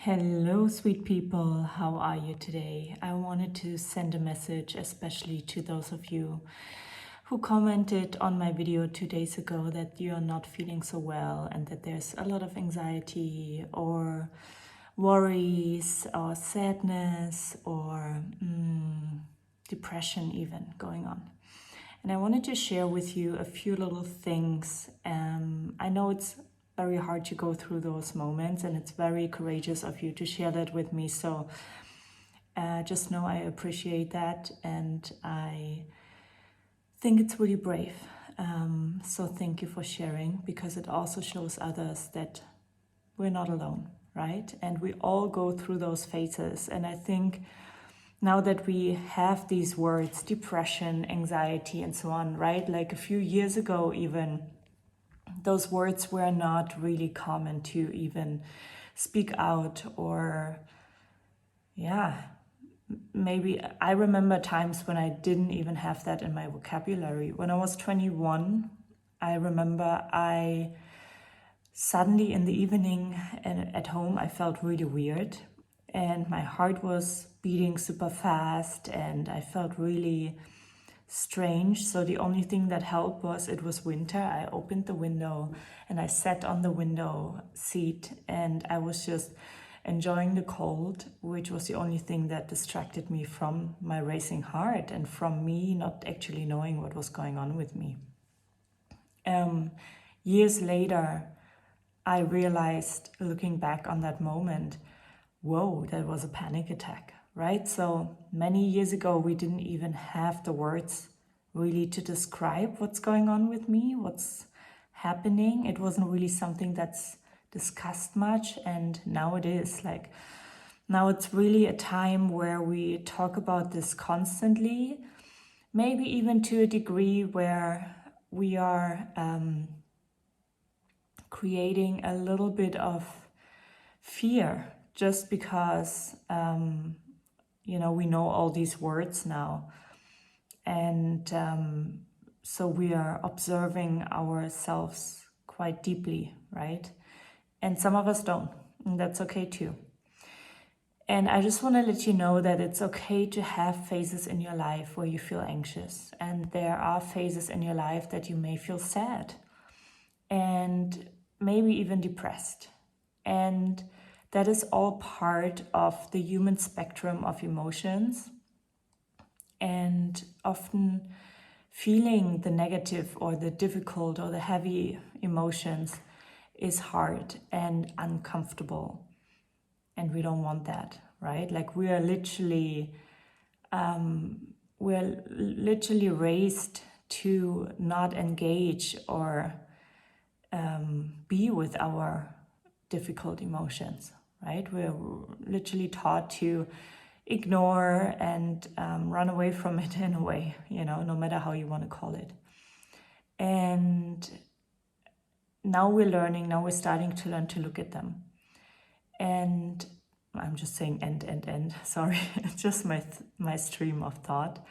Hello, sweet people. How are you today? I wanted to send a message, especially to those of you who commented on my video 2 days ago that you are not feeling so well and that there's a lot of anxiety or worries or sadness or depression even going on. And I wanted to share with you a few little things. I know it's very hard to go through those moments, and it's very courageous of you to share that with me. So just know I appreciate that, and I think it's really brave. So thank you for sharing, because it also shows others that we're not alone, right? And we all go through those phases. And I think now that we have these words, depression, anxiety, and so on, right? Like a few years ago, even, those words were not really common to even speak out, or maybe I remember times when I didn't even have that in my vocabulary. When I was 21, I remember I suddenly in the evening and at home, I felt really weird, and my heart was beating super fast, and I felt really strange. So the only thing that helped was, it was winter. I opened the window and I sat on the window seat, and I was just enjoying the cold, which was the only thing that distracted me from my racing heart and from me not actually knowing what was going on with me. Years later, I realized, looking back on that moment, whoa, that was a panic attack, right? So many years ago, we didn't even have the words really to describe what's going on with me, what's happening. It wasn't really something that's discussed much, and now it is. Like, now it's really a time where we talk about this constantly, maybe even to a degree where we are creating a little bit of fear, just because we know all these words now, and so we are observing ourselves quite deeply, right? And some of us don't, and that's okay too. And I just want to let you know that it's okay to have phases in your life where you feel anxious, and there are phases in your life that you may feel sad and maybe even depressed. And that is all part of the human spectrum of emotions. And often feeling the negative or the difficult or the heavy emotions is hard and uncomfortable. And we don't want that, right? Like, we're literally raised to not engage or be with our difficult emotions, right? We're literally taught to ignore and run away from it in a way, no matter how you want to call it. And now we're starting to learn to look at them. And I'm just saying and sorry, it's just my stream of thought.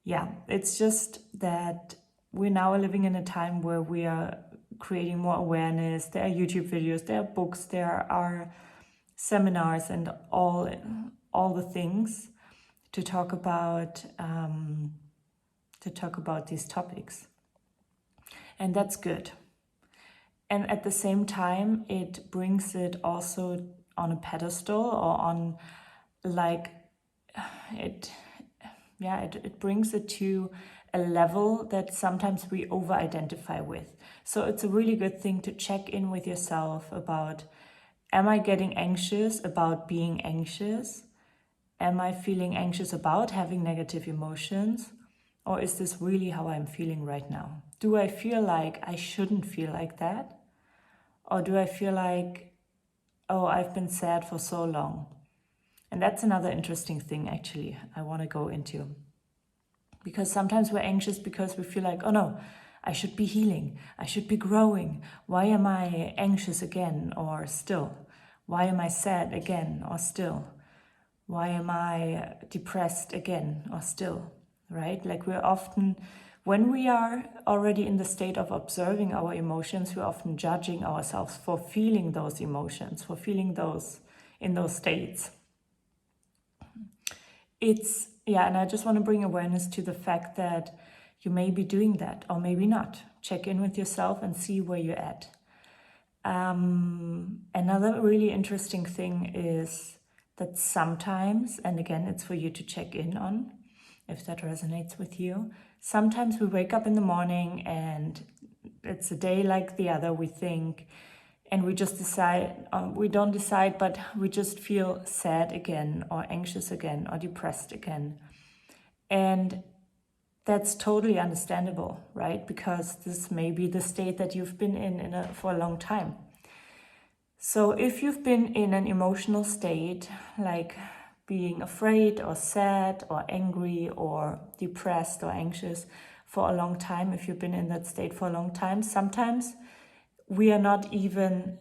Yeah, it's just that we're now living in a time where we are creating more awareness. There are YouTube videos, there are books, there are seminars, and all the things to talk about these topics, and that's good. And at the same time, it brings it also on a pedestal, or on, like, it brings it to a level that sometimes we over-identify with. So it's a really good thing to check in with yourself about, am I getting anxious about being anxious? Am I feeling anxious about having negative emotions? Or is this really how I'm feeling right now? Do I feel like I shouldn't feel like that? Or do I feel like, oh, I've been sad for so long? And that's another interesting thing, actually, I want to go into. Because sometimes we're anxious because we feel like, oh no, I should be healing, I should be growing. Why am I anxious again or still? Why am I sad again or still? Why am I depressed again or still, right? Like, we're often, when we are already in the state of observing our emotions, we're often judging ourselves for feeling those emotions, for feeling those in those states. And I just want to bring awareness to the fact that you may be doing that or maybe not. Check in with yourself and see where you're at. Another really interesting thing is that sometimes, and again, it's for you to check in on if that resonates with you. Sometimes we wake up in the morning and it's a day like the other, we think, and we just decide, we don't decide, but we just feel sad again, or anxious again, or depressed again. And that's totally understandable, right? Because this may be the state that you've been in for a long time. So if you've been in an emotional state, like being afraid or sad or angry or depressed or anxious for a long time, if you've been in that state for a long time, sometimes we are not even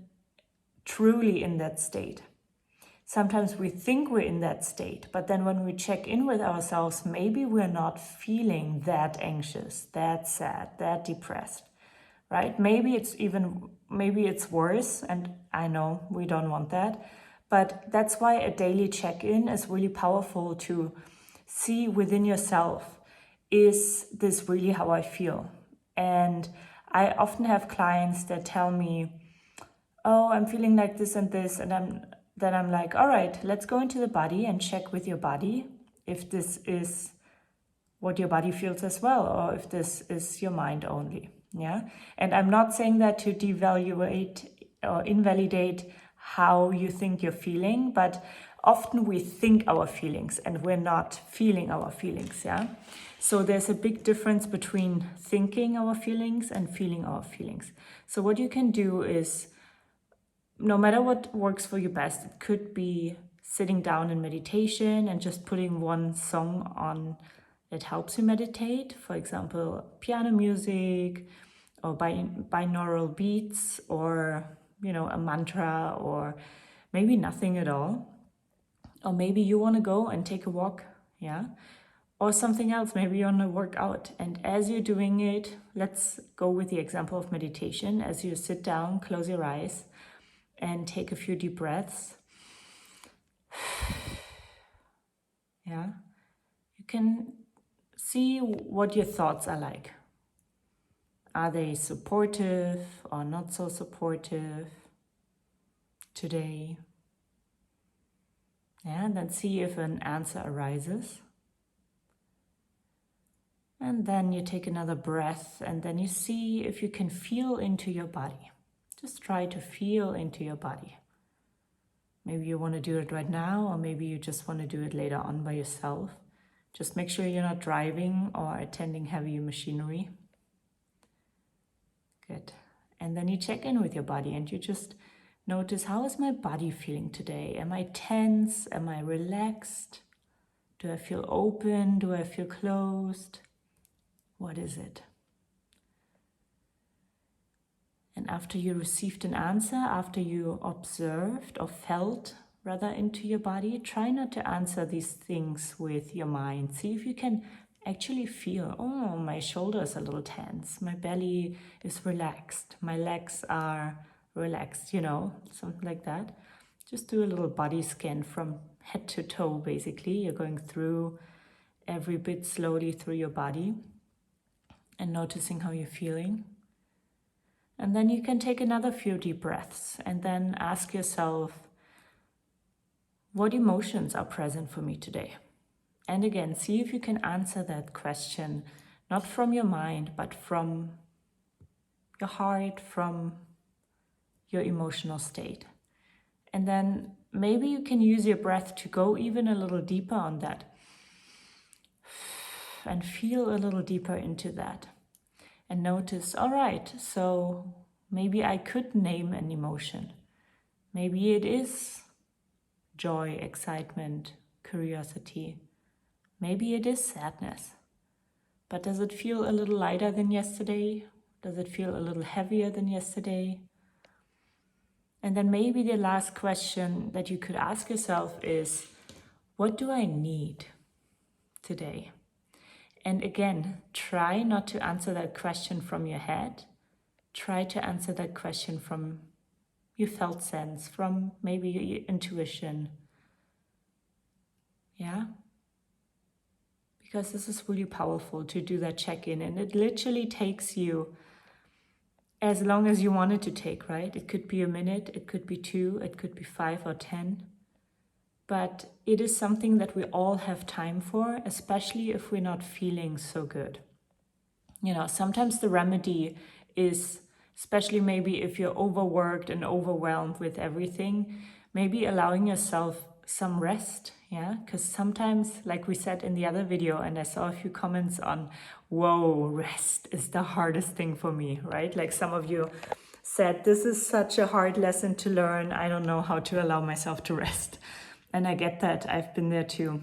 truly in that state. Sometimes we think we're in that state, but then when we check in with ourselves, maybe we're not feeling that anxious, that sad, that depressed, right? Maybe it's worse, and I know we don't want that, but that's why a daily check-in is really powerful to see within yourself, is this really how I feel? And I often have clients that tell me, oh, I'm feeling like this and this, and I'm like, all right, let's go into the body and check with your body if this is what your body feels as well, or if this is your mind only. Yeah. And I'm not saying that to devaluate or invalidate how you think you're feeling, but often we think our feelings and we're not feeling our feelings. Yeah. So there's a big difference between thinking our feelings and feeling our feelings. So what you can do is, no matter what works for you best, it could be sitting down in meditation and just putting one song on that helps you meditate. For example, piano music or binaural beats, or, a mantra, or maybe nothing at all. Or maybe you want to go and take a walk, yeah? Or something else, maybe you want to work out. And as you're doing it, let's go with the example of meditation. As you sit down, close your eyes and take a few deep breaths. Yeah, you can see what your thoughts are like. Are they supportive or not so supportive today? Yeah, and then see if an answer arises. And then you take another breath, and then you see if you can feel into your body. Just try to feel into your body. Maybe you want to do it right now, or maybe you just want to do it later on by yourself. Just make sure you're not driving or attending heavy machinery. Good. And then you check in with your body and you just notice, how is my body feeling today? Am I tense? Am I relaxed? Do I feel open? Do I feel closed? What is it? And after you received an answer, after you observed or felt rather into your body, try not to answer these things with your mind. See if you can actually feel, oh, my shoulder is a little tense, my belly is relaxed, my legs are relaxed, something like that. Just do a little body scan from head to toe, basically. You're going through every bit slowly through your body and noticing how you're feeling. And then you can take another few deep breaths and then ask yourself, what emotions are present for me today? And again, see if you can answer that question, not from your mind, but from your heart, from your emotional state. And then maybe you can use your breath to go even a little deeper on that and feel a little deeper into that. And notice, all right, so maybe I could name an emotion. Maybe it is joy, excitement, curiosity. Maybe it is sadness. But does it feel a little lighter than yesterday? Does it feel a little heavier than yesterday? And then maybe the last question that you could ask yourself is, what do I need today? And again, try not to answer that question from your head. Try to answer that question from your felt sense, from maybe your intuition. Yeah? Because this is really powerful to do that check-in, and it literally takes you as long as you want it to take, right? It could be a minute, it could be 2, it could be 5 or 10. But it is something that we all have time for, especially if we're not feeling so good. You know, sometimes the remedy is, especially maybe if you're overworked and overwhelmed with everything, maybe allowing yourself some rest, yeah? Because sometimes, like we said in the other video, and I saw a few comments on, whoa, rest is the hardest thing for me, right? Like some of you said, this is such a hard lesson to learn. I don't know how to allow myself to rest. And I get that. I've been there too.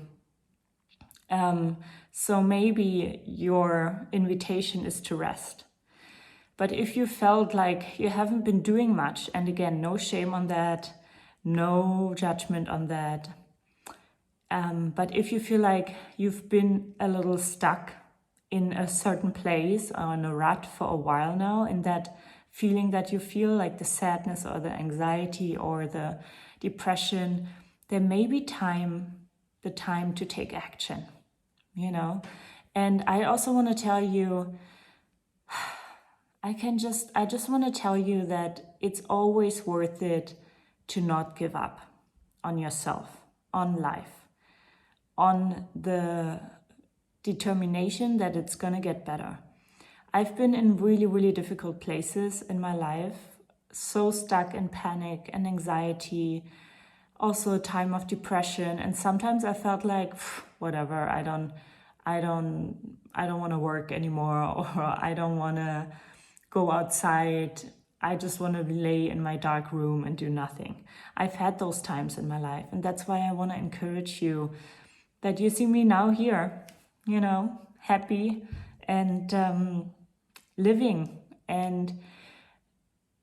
So maybe your invitation is to rest. But if you felt like you haven't been doing much, and again, no shame on that, no judgment on that. But if you feel like you've been a little stuck in a certain place or in a rut for a while now, in that feeling that you feel like the sadness or the anxiety or the depression, there may be the time to take action, you know? And I also want to tell you, I just want to tell you that it's always worth it to not give up on yourself, on life, on the determination that it's going to get better. I've been in really, really difficult places in my life, so stuck in panic and anxiety, also a time of depression. And sometimes I felt like, whatever, I don't want to work anymore, or I don't want to go outside. I just want to lay in my dark room and do nothing. I've had those times in my life. And that's why I want to encourage you that you see me now here, you know, happy and living. And,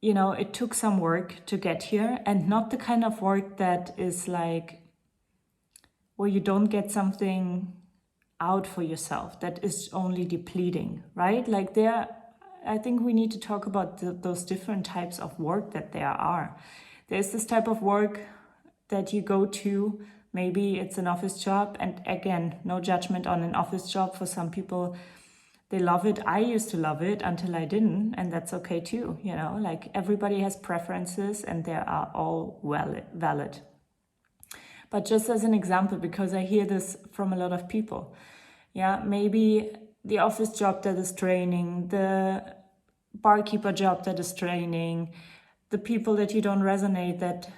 you know, it took some work to get here, and not the kind of work that is like where you don't get something out for yourself, that is only depleting, right? Like I think we need to talk about those different types of work that there are. There's this type of work that you go to, maybe it's an office job, and again, no judgment on an office job. For some people, they love it. I used to love it until I didn't, and that's okay too, you know, like everybody has preferences and they are all valid. But just as an example, because I hear this from a lot of people, yeah, maybe the office job that is draining, the barkeeper job that is draining, the people that you don't resonate that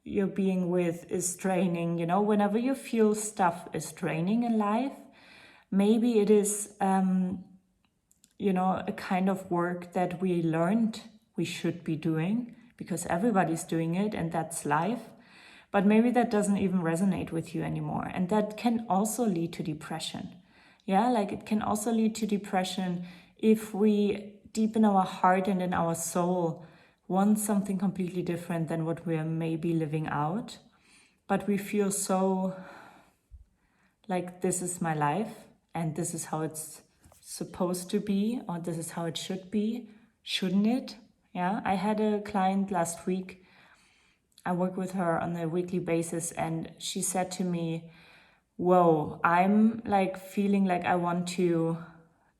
you're being with is draining, you know, whenever you feel stuff is draining in life, maybe it is, you know, a kind of work that we learned we should be doing because everybody's doing it and that's life. But maybe that doesn't even resonate with you anymore. And that can also lead to depression. Yeah, like it can also lead to depression if we deep in our heart and in our soul want something completely different than what we're maybe living out. But we feel so like this is my life and this is how it's supposed to be, or this is how it should be, shouldn't it? Yeah, I had a client last week. I work with her on a weekly basis, and she said to me, whoa, I'm like feeling like I want to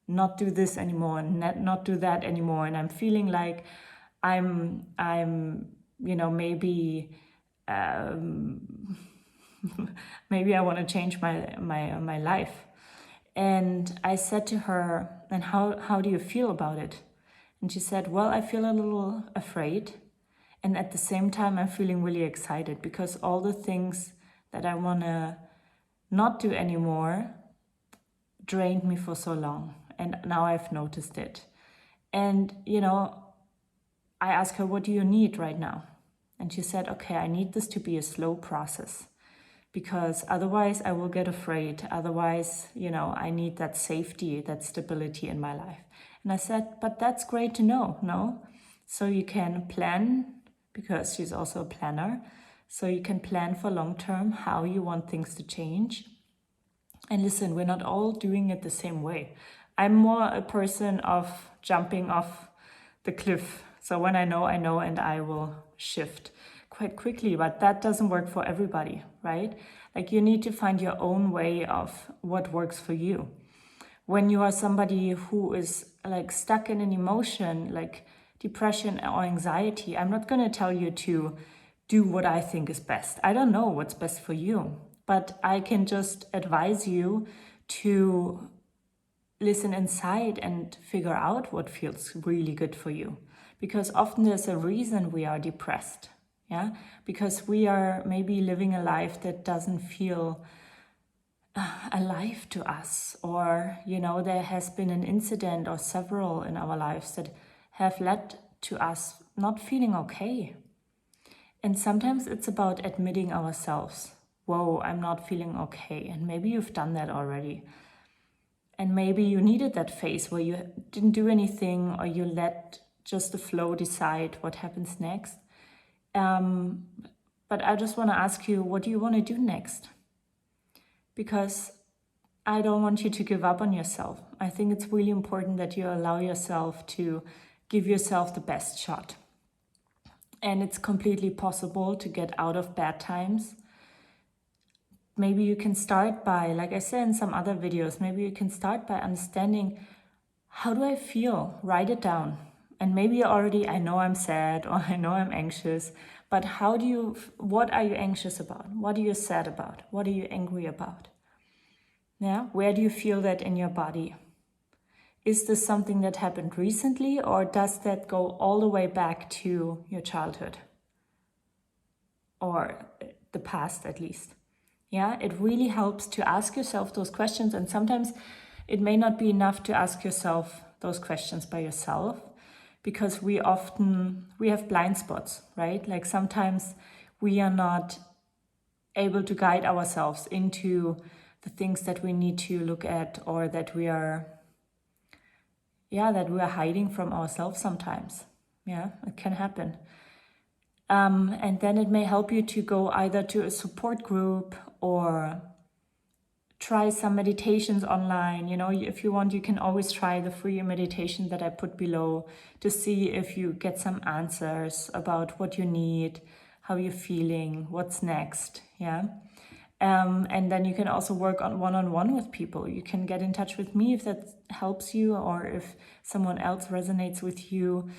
not do this anymore and not do that anymore. And I'm feeling like I'm you know, maybe maybe I want to change my life. And I said to her, and how do you feel about it? And she said, well, I feel a little afraid. And at the same time, I'm feeling really excited because all the things that I want to not do anymore drained me for so long. And now I've noticed it. And, you know, I asked her, what do you need right now? And she said, okay, I need this to be a slow process because otherwise I will get afraid. Otherwise, you know, I need that safety, that stability in my life. And I said, but that's great to know, no? So you can plan, because she's also a planner. So you can plan for long term how you want things to change. And listen, we're not all doing it the same way. I'm more a person of jumping off the cliff. So when I know, and I will shift quite quickly, but that doesn't work for everybody, right? Like you need to find your own way of what works for you. When you are somebody who is like stuck in an emotion, like depression or anxiety, I'm not going to tell you to do what I think is best. I don't know what's best for you, but I can just advise you to listen inside and figure out what feels really good for you. Because often there's a reason we are depressed, yeah? Because we are maybe living a life that doesn't feel alive to us, or, you know, there has been an incident or several in our lives that have led to us not feeling okay. And sometimes it's about admitting ourselves, whoa, I'm not feeling okay. And maybe you've done that already. And maybe you needed that phase where you didn't do anything, or you let just the flow decide what happens next. But I just want to ask you, what do you want to do next? Because I don't want you to give up on yourself. I think it's really important that you allow yourself to give yourself the best shot. And it's completely possible to get out of bad times. Maybe you can start by, like I said in some other videos, maybe you can start by understanding, how do I feel? Write it down. And maybe already, I know I'm sad, or I know I'm anxious, but what are you anxious about? What are you sad about? What are you angry about? Yeah, where do you feel that in your body? Is this something that happened recently, or does that go all the way back to your childhood? Or the past, at least. Yeah, it really helps to ask yourself those questions. And sometimes it may not be enough to ask yourself those questions by yourself, because we have blind spots, right? Like sometimes we are not able to guide ourselves into the things that we need to look at, or that we are hiding from ourselves sometimes. Yeah, it can happen. And then it may help you to go either to a support group, or try some meditations online. You know, if you want, you can always try the free meditation that I put below to see if you get some answers about what you need, how you're feeling, what's next. Yeah. And then you can also work on one-on-one with people. You can get in touch with me if that helps you, or if someone else resonates with you.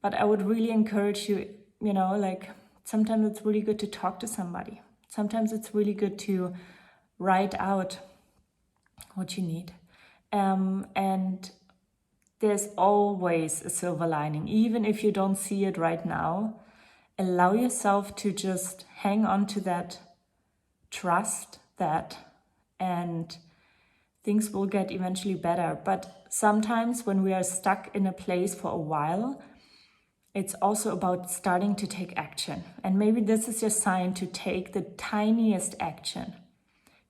But I would really encourage you, you know, like sometimes it's really good to talk to somebody. Sometimes it's really good to write out what you need. And there's always a silver lining, even if you don't see it right now. Allow yourself to just hang on to that, trust that, and things will get eventually better. But sometimes when we are stuck in a place for a while, it's also about starting to take action. And maybe this is your sign to take the tiniest action.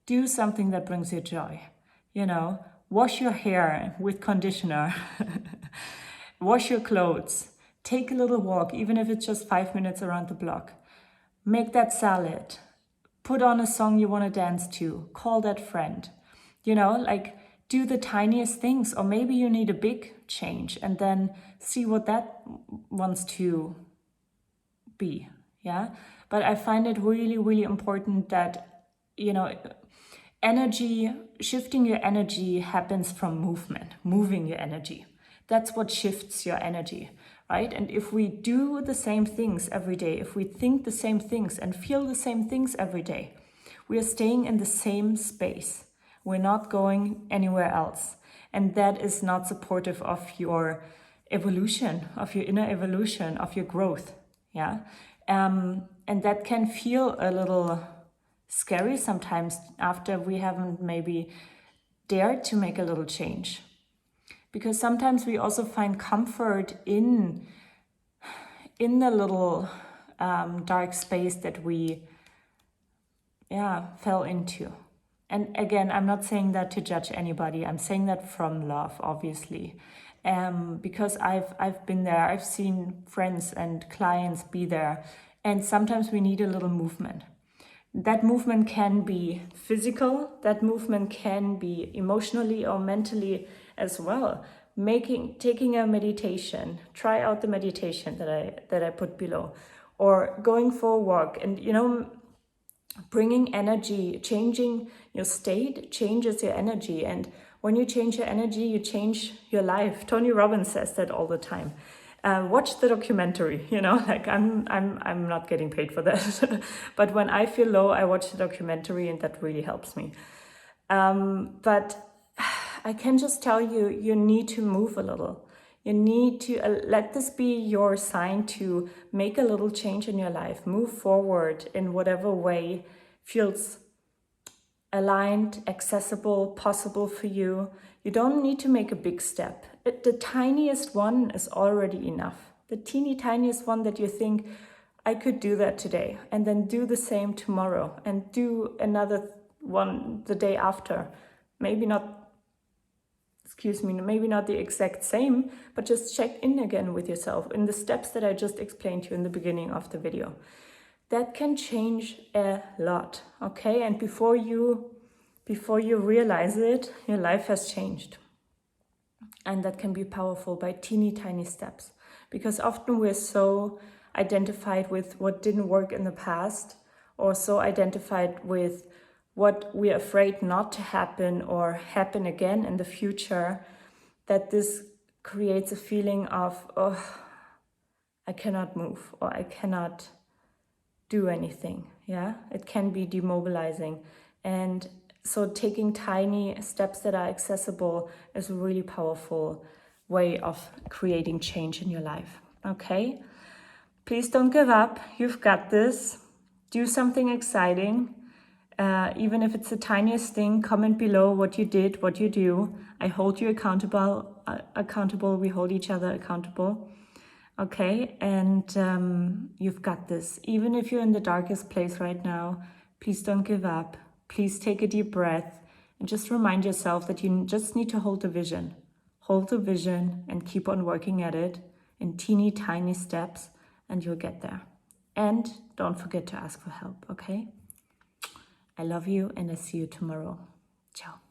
Do something that brings you joy. You know, wash your hair with conditioner. Wash your clothes. Take a little walk, even if it's just 5 minutes around the block. Make that salad. Put on a song you want to dance to. Call that friend. You know, like do the tiniest things. Or maybe you need a big change, and then see what that wants to be. Yeah. But I find it really, really important that, you know, shifting your energy happens from movement, moving your energy. That's what shifts your energy, right? And if we do the same things every day, if we think the same things and feel the same things every day, we are staying in the same space. We're not going anywhere else. And that is not supportive of your evolution, of your inner evolution, of your growth. Yeah. And that can feel a little scary sometimes after we haven't maybe dared to make a little change. Because sometimes we also find comfort in the little dark space that we fell into. And again, I'm not saying that to judge anybody. I'm saying that from love, obviously. Because I've been there. I've seen friends and clients be there. And sometimes we need a little movement. That movement can be physical. That movement can be emotionally or mentally as well. Taking a meditation. Try out the meditation that I put below. or going for a walk. And, you know, bringing energy, changing your state changes your energy. And when you change your energy, you change your life. Tony Robbins says that all the time. Watch the documentary, you know, like I'm not getting paid for that. But when I feel low, I watch the documentary, and that really helps me. But I can just tell you, you need to move a little. You need to let this be your sign to make a little change in your life. Move forward in whatever way feels aligned, accessible, possible for you. You don't need to make a big step. The tiniest one is already enough. The teeny tiniest one that you think, I could do that today, and then do the same tomorrow, and do another one the day after. Maybe not the exact same, but just check in again with yourself in the steps that I just explained to you in the beginning of the video. That can change a lot, okay? And before you realize it, your life has changed. And that can be powerful by teeny tiny steps, because often we're so identified with what didn't work in the past, or so identified with what we're afraid not to happen or happen again in the future, that this creates a feeling of, oh, I cannot move, or I cannot do anything. Yeah, it can be demobilizing. And so taking tiny steps that are accessible is a really powerful way of creating change in your life. Okay, please don't give up. You've got this. Do something exciting. Even if it's the tiniest thing, comment below what you did, what you do. I hold you accountable. We hold each other accountable. Okay, and you've got this. Even if you're in the darkest place right now, please don't give up. Please take a deep breath and just remind yourself that you just need to hold the vision. Hold the vision and keep on working at it in teeny tiny steps, and you'll get there. And don't forget to ask for help, okay? I love you, and I see you tomorrow. Ciao.